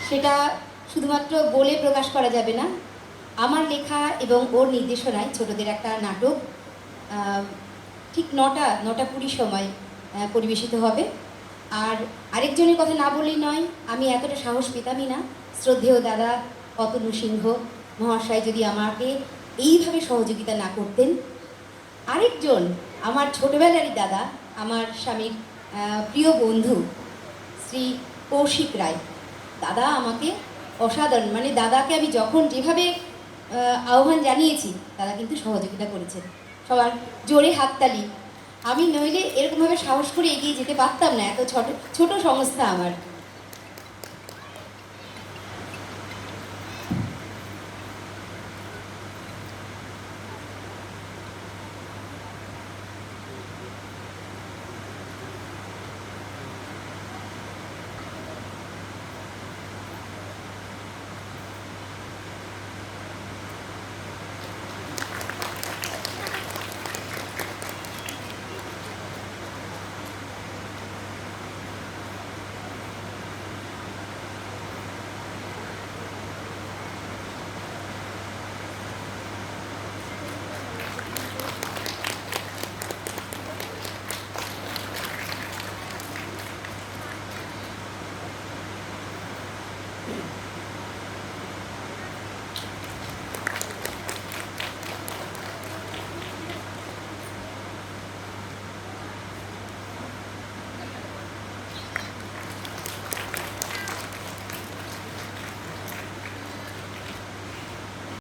সেটা শুধুমাত্র বলে প্রকাশ করা যাবে না। আমার লেখা এবং ওর নির্দেশনায় ছোটদের একটা নাটক ঠিক 9টা 20 সময় পরিবেশিত হবে। আর আরেকজনের কথা না বললেই নয়, আমি এতটা সাহস পেতামই না শ্রদ্ধেয় দাদা অতনু সিংহ মহাশয় যদি আমাকে এইভাবে সহযোগিতা না করতেন। আরেকজন আমার ছোটবেলারই দাদা, আমার স্বামীর প্রিয় বন্ধু শ্রী কৌশিক রায়। দাদা আমাকে অসাধারণ, মানে দাদাকে আমি যখন যেভাবে আহ্বান জানিয়েছি, দাদা কিন্তু সহযোগিতা করেছেন। সবার জোরে হাততালি। আমি নইলে এরকমভাবে সাহস করে এগিয়ে যেতে পারতাম না, এত ছোট ছোট সংস্থা আমার।